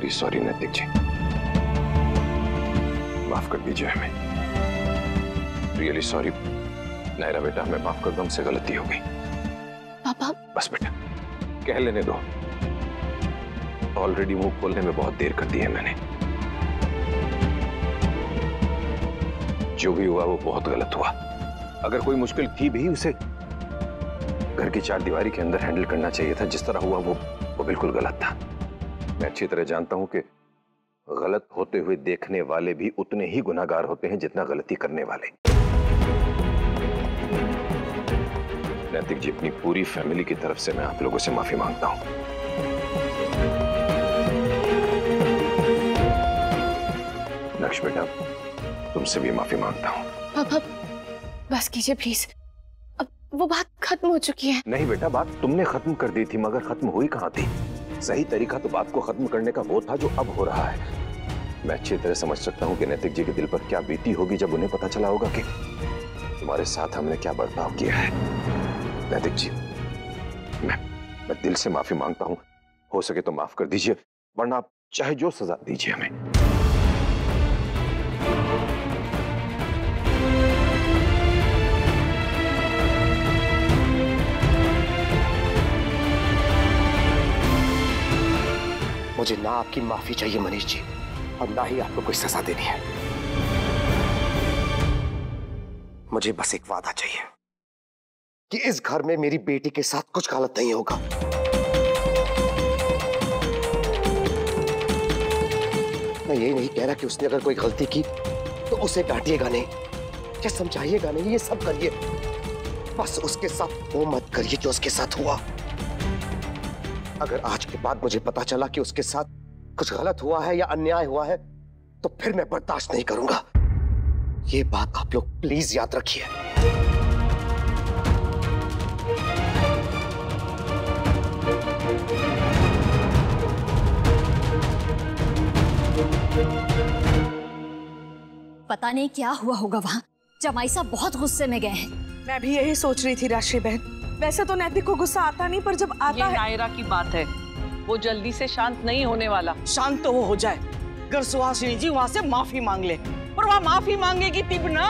Really sorry नैतिक जी, माफ कर दीजिए हमें। रियली सॉरी नायरा बेटा, हमें माफ कर दो, हमसे गलती हो गई। पापा बस बेटा कह लेने दो, ऑलरेडी मुंह खोलने में बहुत देर कर दी है मैंने। जो भी हुआ वो बहुत गलत हुआ। अगर कोई मुश्किल थी भी, उसे घर की चार दीवारी के अंदर हैंडल करना चाहिए था। जिस तरह हुआ वो बिल्कुल गलत था। मैं अच्छी तरह जानता हूं कि गलत होते हुए देखने वाले भी उतने ही गुनाहगार होते हैं जितना गलती करने वाले। नैतिक जी, अपनी पूरी फैमिली की तरफ से मैं आप लोगों से माफी मांगता हूं। लक्ष्मी बेटा, तुमसे भी माफी मांगता हूं। पापा बस कीजिए प्लीज, अब वो बात खत्म हो चुकी है। नहीं बेटा, बात तुमने खत्म कर दी थी, मगर खत्म हुई कहां थी? सही तरीका तो बात को खत्म करने का वो था जो अब हो रहा है। मैं अच्छी तरह समझ सकता हूं कि नैतिक जी के दिल पर क्या बीती होगी जब उन्हें पता चला होगा कि तुम्हारे साथ हमने क्या बर्ताव किया है। नैतिक जी, मैं दिल से माफी मांगता हूं। हो सके तो माफ कर दीजिए, वरना आप चाहे जो सजा दीजिए हमें। मुझे ना आपकी माफी चाहिए मनीष जी, और ना ही आपको कोई सजा देनी है। मुझे बस एक वादा चाहिए कि इस घर में मेरी बेटी के साथ कुछ गलत नहीं होगा। मैं यही नहीं कह रहा कि उसने अगर कोई गलती की तो उसे डांटिएगा नहीं या समझाइएगा नहीं, ये सब करिए, बस उसके साथ वो मत करिए जो उसके साथ हुआ। अगर आज के बाद मुझे पता चला कि उसके साथ कुछ गलत हुआ है या अन्याय हुआ है तो फिर मैं बर्दाश्त नहीं करूंगा। ये बात आप लोग प्लीज याद रखिए। पता नहीं क्या हुआ होगा वहां, जमाई साहब बहुत गुस्से में गए हैं। मैं भी यही सोच रही थी राशि बहन। वैसे तो नैतिक को गुस्सा आता नहीं, पर जब आता है। नायरा की बात है, वो जल्दी से शांत नहीं होने वाला। शांत तो वो हो जाए, अगर सुहासिनी जी वहां से माफी मांग ले, पर वह माफी मांगेगी तब ना।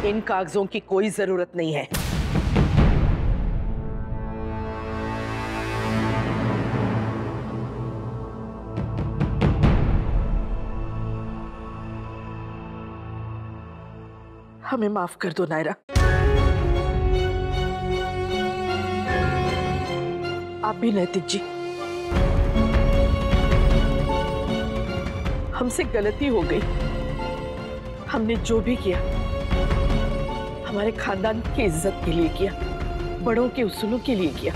इन कागजों की कोई जरूरत नहीं है। हमें माफ कर दो नायरा। आप भी नैतिक जी, हमसे गलती हो गई। हमने जो भी किया हमारे खानदान की इज्जत के लिए किया, बड़ों के उसूलों के लिए किया।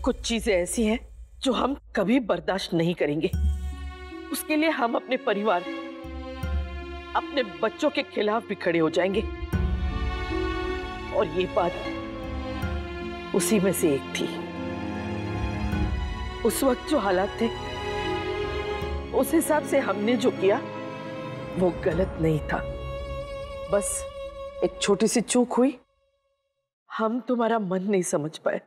कुछ चीजें ऐसी हैं जो हम कभी बर्दाश्त नहीं करेंगे। उसके लिए हम अपने परिवार, अपने बच्चों के खिलाफ भी खड़े हो जाएंगे। और ये बात उसी में से एक थी। उस वक्त जो हालात थे, उस हिसाब से हमने जो किया वो गलत नहीं था। बस एक छोटी सी चूक हुई, हम तुम्हारा मन नहीं समझ पाए।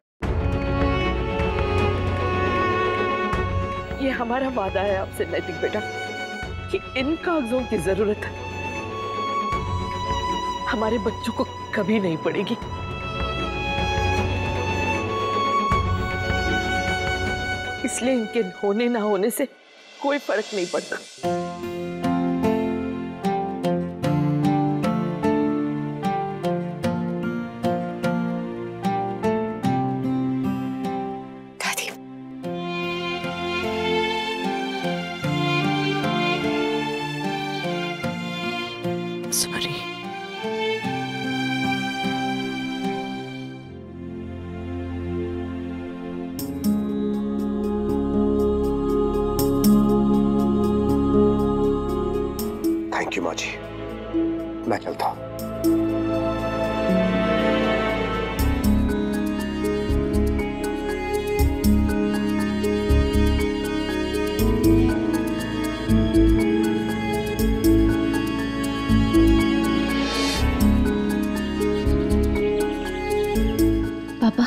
ये हमारा वादा है आपसे नैतिक बेटा कि इन कागजों की जरूरत हमारे बच्चों को कभी नहीं पड़ेगी। इसलिए इनके होने ना होने से कोई फर्क नहीं पड़ता। सॉरी। यू माँ जी, मैं चलता हूं। पापा,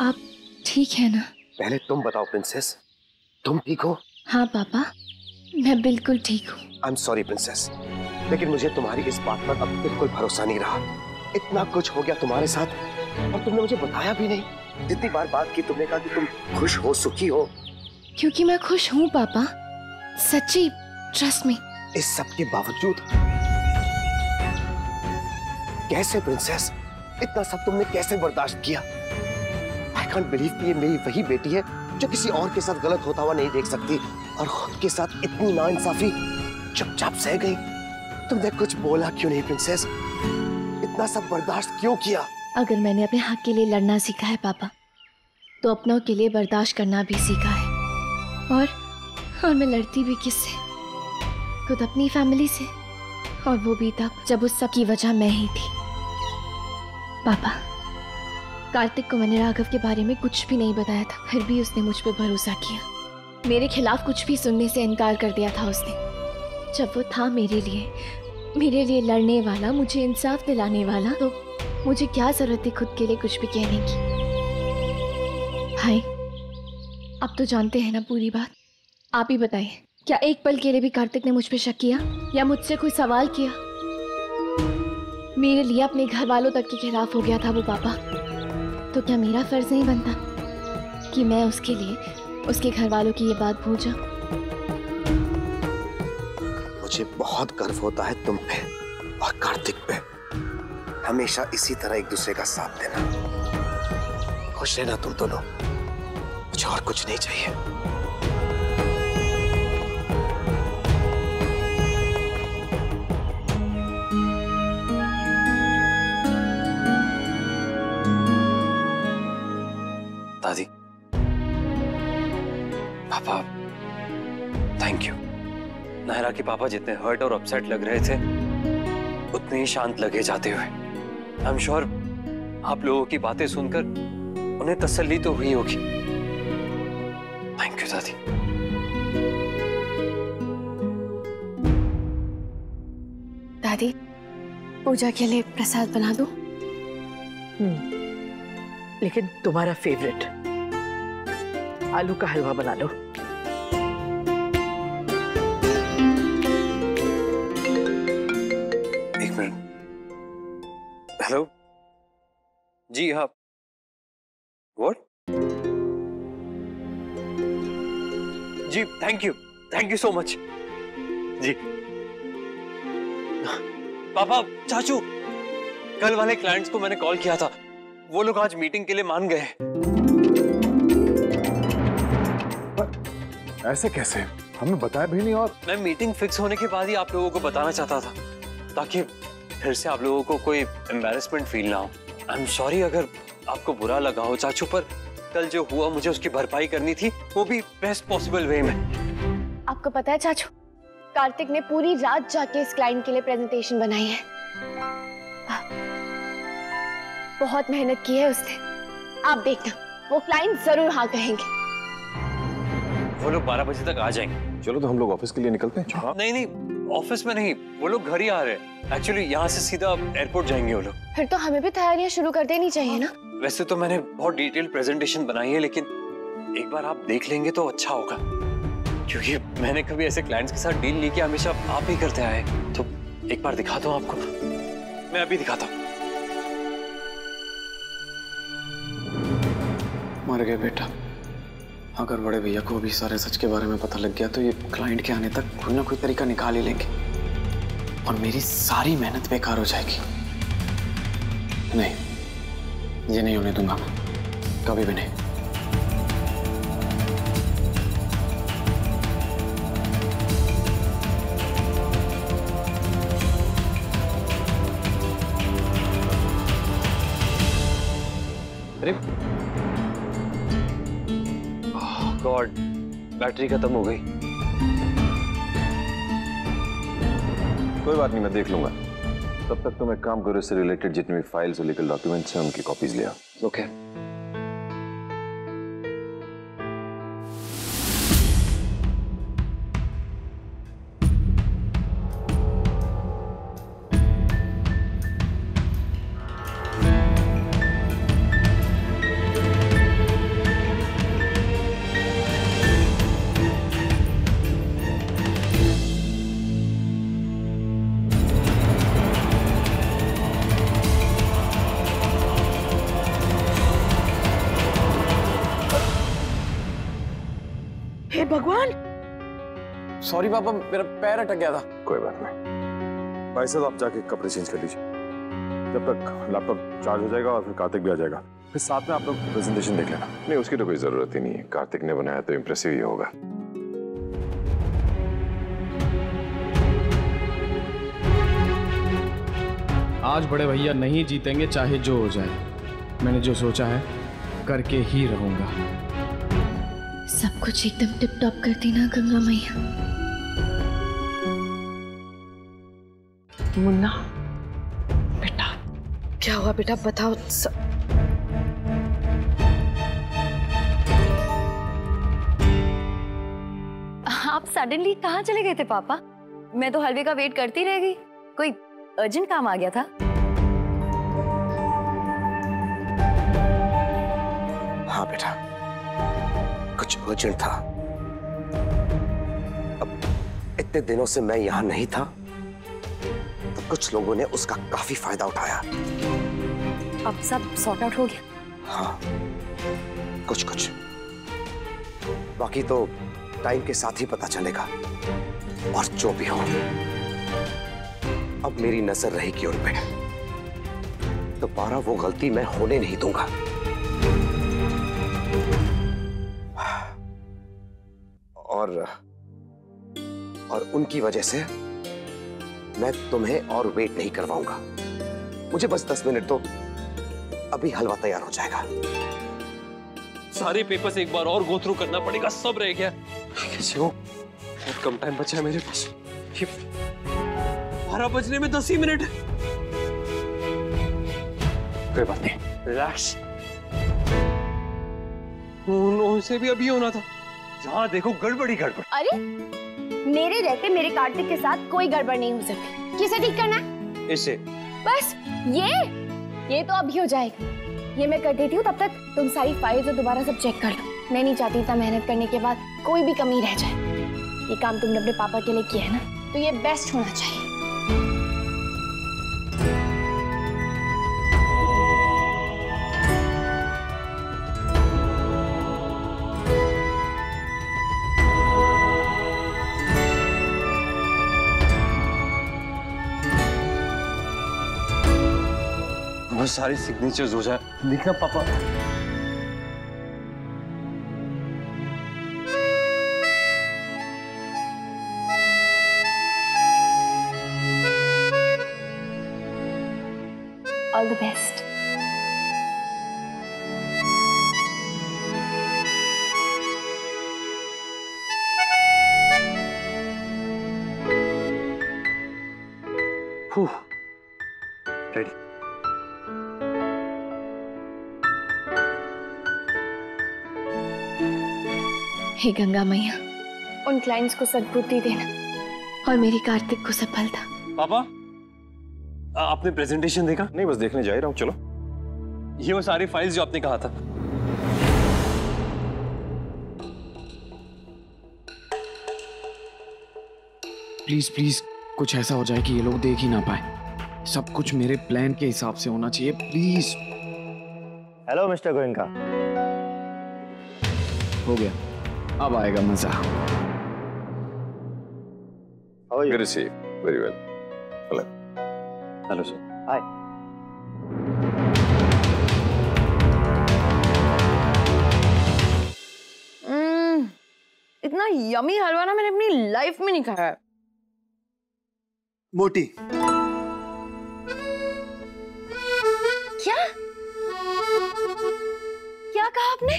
आप ठीक है ना? पहले तुम बताओ प्रिंसेस, तुम ठीक हो? हाँ पापा, मैं बिल्कुल ठीक हूँ। आई एम सॉरी प्रिंसेस, लेकिन मुझे तुम्हारी इस बात पर अब बिल्कुल भरोसा नहीं रहा। इतना कुछ हो गया तुम्हारे साथ और तुमने मुझे बताया भी नहीं। जितनी बार बात की तुमने कहा कि तुम खुश हो, सुखी हो। क्योंकि मैं खुश हूँ पापा, सच्ची, ट्रस्ट मी। इस सब के बावजूद कैसे प्रिंसेस, इतना सब तुमने कैसे बर्दाश्त किया? आई कांट बिलीव कि ये मेरी वही बेटी है जो किसी और के साथ गलत होता हुआ नहीं देख सकती और खुद के साथ इतनी नाइंसाफी चुपचाप सह गई। तुमने कुछ बोला क्यों नहीं प्रिंसेस? इतना सब बर्दाश्त क्यों किया? अगर मैंने अपने हक के लिए लड़ना सीखा है पापा, तो अपनों के लिए बर्दाश्त करना भी सीखा है। और मैं लड़ती भी किससे? खुद अपनी फैमिली से, और वो भी तब जब उस सब की वजह मैं ही थी। पापा, कार्तिक को मैंने राघव के बारे में कुछ भी नहीं बताया था, फिर भी उसने मुझ पर भरोसा किया। मेरे खिलाफ कुछ भी सुनने से इनकार कर दिया था उसने। जब वो था मेरे लिए लड़ने वाला, मुझे इंसाफ दिलाने वाला, तो मुझे क्या जरूरत थी खुद के लिए कुछ भी कहने की? हाय, अब तो जानते हैं ना पूरी बात। आप ही बताइए, क्या एक पल के लिए भी कार्तिक ने मुझ पे शक किया या मुझसे कोई सवाल किया? मेरे लिए अपने घर वालों तक के खिलाफ हो गया था वो पापा। तो क्या मेरा फर्ज नहीं बनता कि मैं उसके लिए उसके घर वालों की ये बात भूल जाऊं? मुझे बहुत गर्व होता है तुम पे और कार्तिक पे। हमेशा इसी तरह एक दूसरे का साथ देना। खुश रहना तुम दोनों, मुझे और कुछ नहीं चाहिए। दादी, पापा, थैंक यू। नायरा के पापा जितने हर्ट और अपसेट लग रहे थे, उतने ही शांत लगे जाते हुए। आई एम श्योर आप लोगों की बातें सुनकर उन्हें तसल्ली तो हुई होगी। थैंक यू दादी। दादी, पूजा के लिए प्रसाद बना दूं? लेकिन तुम्हारा फेवरेट आलू का हलवा बना लो। एक मिनट। हेलो जी, हाँ। व्हाट? जी, थैंक यू सो मच जी। पापा, चाचू, कल वाले क्लाइंट्स को मैंने कॉल किया था, वो लोग आज मीटिंग के लिए मान गए। ऐसे कैसे? हमें बताया भी नहीं। और मैं मीटिंग फिक्स होने के बाद ही आप लोगों को बताना चाहता था, ताकि फिर से आप लोगों को कोई एम्बैरेसमेंट फील ना हो। आई एम सॉरी अगर आपको बुरा लगा हो चाचू, पर कल जो हुआ मुझे उसकी भरपाई करनी थी, वो भी बेस्ट पॉसिबल वे में। आपको पता है चाचू, कार्तिक ने पूरी रात जाके इस क्लाइंट के लिए प्रेजेंटेशन बनाई है। बहुत मेहनत की है उसने। आप देखना, वो क्लाइंट जरूर हाँ कहेंगे। वो लोग 12 बजे तक आ जाएंगे। चलो तो हम लोग ऑफिस के लिए निकलते हैं। हाँ? नहीं, ऑफिस में नहीं, वो लोग घर ही आ रहे हैं। एक्चुअली यहाँ से सीधा एयरपोर्ट जाएंगे वो लोग। फिर तो हमें भी तैयारियां शुरू कर देनी चाहिए ना? वैसे तो मैंने बहुत डिटेल प्रेजेंटेशन बनाई है, लेकिन एक बार आप देख लेंगे तो अच्छा होगा, क्योंकि मैंने कभी ऐसे क्लाइंट्स के साथ डील नहीं किया, हमेशा आप ही करते आए। तो एक बार दिखाता हूँ आपको, मैं अभी दिखाता हूँ। मर गए बेटा। अगर बड़े भैया को भी सारे सच के बारे में पता लग गया तो ये क्लाइंट के आने तक कोई ना कोई तरीका निकाल ही लेंगे और मेरी सारी मेहनत बेकार हो जाएगी। नहीं, ये नहीं होने दूंगा मैं, कभी भी नहीं। अरे गॉड, बैटरी खत्म हो गई। कोई बात नहीं, मैं देख लूंगा। तब तक तुम एक काम करो, इससे रिलेटेड जितने भी फाइल्स और लीगल डॉक्यूमेंट्स हैं उनकी कॉपीज ले आओ। ओके। हे भगवान! सॉरी पापा, मेरा पैर अटक गया था। कोई बात नहीं। भाई साहब आप जाके कपड़े चेंज कर लीजिए, जब तक लैपटॉप चार्ज हो जाएगा और फिर कार्तिक भी आ जाएगा, फिर साथ में आप लोग प्रेजेंटेशन देख लेना। नहीं, उसकी तो कोई जरूरत ही नहीं है, कार्तिक ने बनाया तो इम्प्रेसिव ही होगा। आज बड़े भैया नहीं जीतेंगे चाहे जो हो जाए। मैंने जो सोचा है करके ही रहूंगा। सब कुछ एकदम टिप टॉप कर देना गंगा मैया। मुन्ना बेटा, क्या हुआ बेटा, बताओ। आप सडनली कहाँ चले गए थे पापा? मैं तो हलवे का वेट करती रह गई। कोई अर्जेंट काम आ गया था? हाँ बेटा, कुछ अर्जेंट था। अब इतने दिनों से मैं यहां नहीं था तो कुछ लोगों ने उसका काफी फायदा उठाया। अब सब सॉर्ट आउट हो गया? हाँ, कुछ कुछ, बाकी तो टाइम के साथ ही पता चलेगा। और जो भी हो, अब मेरी नजर रहेगी उन पे। दोबारा वो गलती मैं होने नहीं दूंगा। और उनकी वजह से मैं तुम्हें और वेट नहीं करवाऊंगा। मुझे बस 10 मिनट दो, अभी हलवा तैयार हो जाएगा। सारे पेपर्स एक बार और गो थ्रू करना पड़ेगा, सब रह गया। कैसे हो? बहुत कम टाइम बचा है मेरे पास। 12 बजने में 10 ही मिनट। कोई बात नहीं, रिलैक्स। उनसे भी अभी होना था। जहाँ देखो गड़बड़ी गड़बड़। अरे मेरे रहते मेरे कार्तिक के साथ कोई गड़बड़ नहीं हो सकती। किसे ठीक करना है? इसे। बस ये तो अभी हो जाएगा। ये मैं कर देती हूँ, तब तक तुम सारी फाइल्स दोबारा सब चेक कर लो। मैं नहीं चाहती इतना मेहनत करने के बाद कोई भी कमी रह जाए। ये काम तुमने अपने पापा के लिए किया है ना, तो ये बेस्ट होना चाहिए। बस सारी सिग्नेचर्स हो जाए। देखना पापा। All the best. रेडी। हे गंगा मैया, उन क्लाइंट्स को सद्बुद्धि देना और मेरी कार्तिक को सफलता। पापा, आपने प्रेजेंटेशन देखा? नहीं, बस देखने जा ही रहा हूँ। चलो। ये वो सारी फाइल्स जो आपने कहा था। प्लीज प्लीज कुछ ऐसा हो जाए कि ये लोग देख ही ना पाए। सब कुछ मेरे प्लान के हिसाब से होना चाहिए, प्लीज। Hello mister Goenka. हो गया, अब आएगा मजा। Good to see you. Very well. Hello. Hello sir. Hi. इतना यमी हलवा ना मैंने अपनी लाइफ में नहीं खाया है। मोटी। क्या क्या कहा आपने?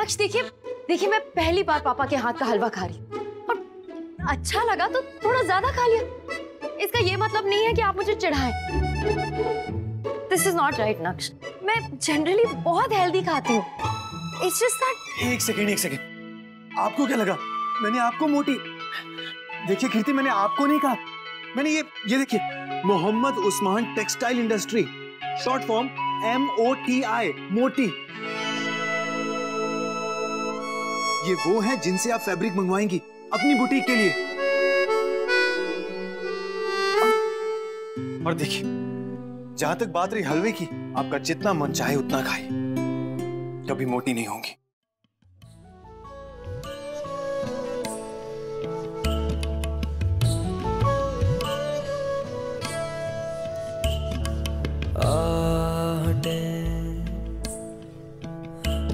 नक्श, देखिए मैं पहली बार पापा के हाथ का हलवा खा रही हूँ और अच्छा लगा तो थोड़ा ज्यादा खा लिया। इसका ये मतलब नहीं है कि आप मुझे चिढ़ाएं। दिस इज नॉट राइट नक्श। मैं जनरली बहुत हेल्दी खाती हूँ। It's just that. एक सेकेंड। आपको क्या लगा मैंने आपको मोटी? देखिए कीर्ति, मैंने आपको नहीं कहा, मैंने ये देखिए, Mohammad Usman textile industry, short form MOTI, मोटी। ये वो है जिनसे आप फैब्रिक मंगवाएंगी अपनी बुटीक के लिए। और देखिए, जहां तक बात रही हलवे की, आपका जितना मन चाहे उतना खाए, कभी मोटी नहीं होंगी।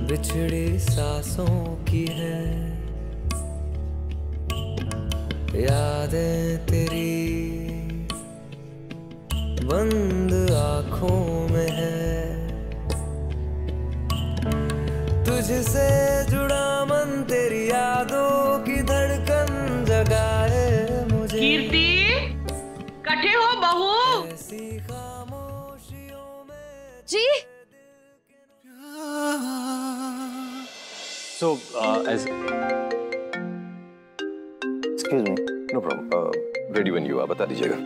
बिछड़ी सांसों की है यादें तेरी बंद आंखों में है, तुझसे जुड़ा मन तेरी यादों की धड़कन जगाए मुझे। कीर्ति, कटे हो बहू? जी। So, excuse me, no problem. Ready when you are, बता दीजिएगा।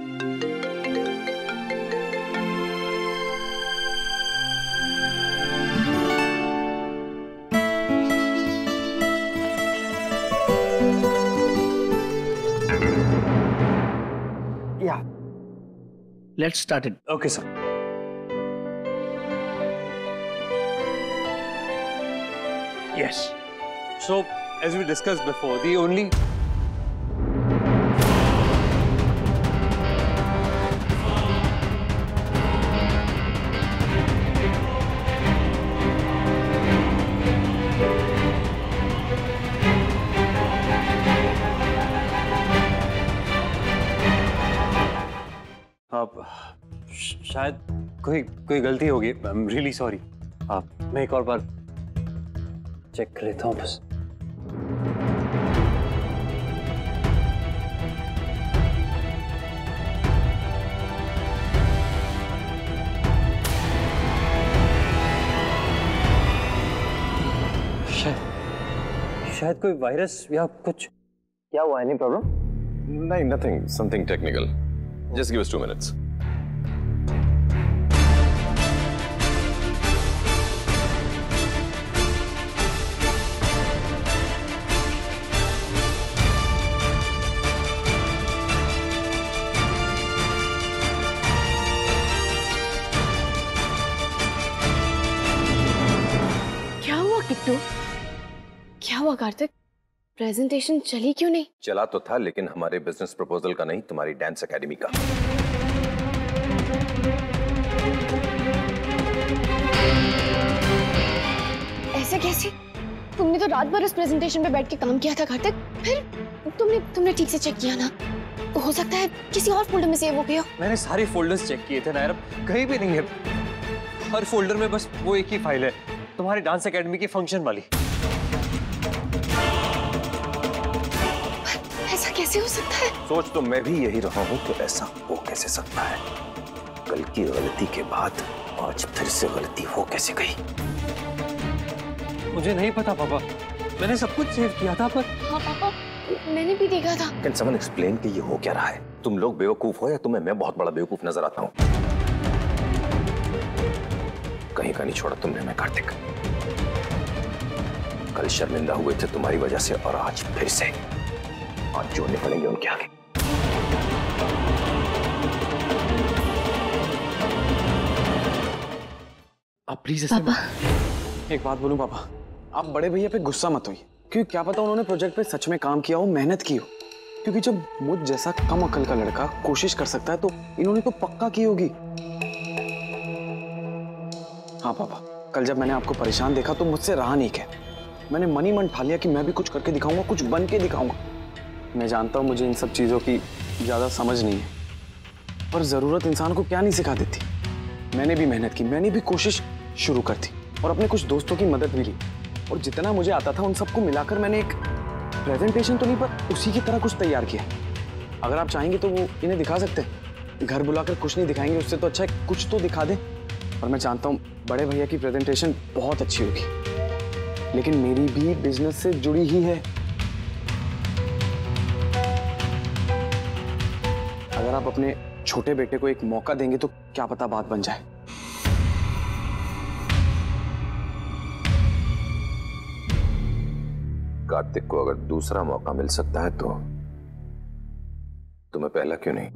Yeah. Let's start it. Okay, sir. Yes. So, as we discussed before, the only शायद कोई गलती होगी। I am really sorry. मैं एक और बार चेक कर लेता हूँ बस। शायद कोई वायरस या कुछ। क्या हुआ? Any problem? नहीं, nothing, something technical. Just give us 2 minutes. Kittu, क्या हुआ कार्तिक? प्रेजेंटेशन चली क्यों नहीं? चला तो था, लेकिन हमारे बिजनेस प्रपोजल का नहीं, तुम्हारी डांस एकेडमी का। ऐसे कैसे? तुमने तो रात भर उस प्रेजेंटेशन पे बैठ के काम किया था कार्तिक। फिर तुमने ठीक से चेक किया ना? हो सकता है किसी और फोल्डर में सेव हो गया। मैंने सारे फोल्डर्स चेक किए थे नायरा, कहीं भी नहीं है। हर फोल्डर में बस वो एक ही फाइल है, तुम्हारी डांस एकेडमी की फंक्शन वाली। ऐसा कैसे हो सकता है? सोच तो मैं भी यही रहा हूँ कि ऐसा हो कैसे सकता है। कल की गलती के बाद आज फिर से गलती हो कैसे गई? मुझे नहीं पता पापा, मैंने सब कुछ सेव किया था। पर हाँ पापा, मैंने भी देखा था। Can someone explain कि ये हो क्या रहा है? तुम लोग बेवकूफ हो या तुम्हें मैं बहुत बड़ा बेवकूफ नजर आता हूँ? कहीं का नहीं छोड़ा तुमने मैं कार्तिक। कल शर्मिंदा हुए थे तुम्हारी वजह से, और आज फिर से। आज जोड़ने पड़ेंगे उनके आगे। आप प्लीज पापा। एक बात बोलूं पापा, आप बड़े भैया पे गुस्सा मत होइए, क्योंकि क्या पता उन्होंने प्रोजेक्ट पे सच में काम किया हो, मेहनत की हो। क्योंकि जब मुझ जैसा कम अकल का लड़का कोशिश कर सकता है तो इन्होंने तो पक्का की होगी। हाँ पापा, कल जब मैंने आपको परेशान देखा तो मुझसे रहा नहीं गया। मैंने मन ही मन ठा लिया कि मैं भी कुछ करके दिखाऊंगा, कुछ बन के दिखाऊंगा। मैं जानता हूँ मुझे इन सब चीजों की ज्यादा समझ नहीं है, पर जरूरत इंसान को क्या नहीं सिखा देती। मैंने भी मेहनत की, मैंने भी कोशिश शुरू कर दी, और अपने कुछ दोस्तों की मदद भी ली, और जितना मुझे आता था उन सबको मिलाकर मैंने एक प्रेजेंटेशन तो नहीं पर उसी की तरह कुछ तैयार किया। अगर आप चाहेंगे तो वो इन्हें दिखा सकते हैं। घर बुलाकर कुछ नहीं दिखाएंगे, उससे तो अच्छा है कुछ तो दिखा दें। और मैं जानता हूँ बड़े भैया की प्रेजेंटेशन बहुत अच्छी होगी, लेकिन मेरी भी बिजनेस से जुड़ी ही है। अगर आप अपने छोटे बेटे को एक मौका देंगे तो क्या पता बात बन जाए। कार्तिक को अगर दूसरा मौका मिल सकता है तो तुम्हें पहला क्यों नहीं?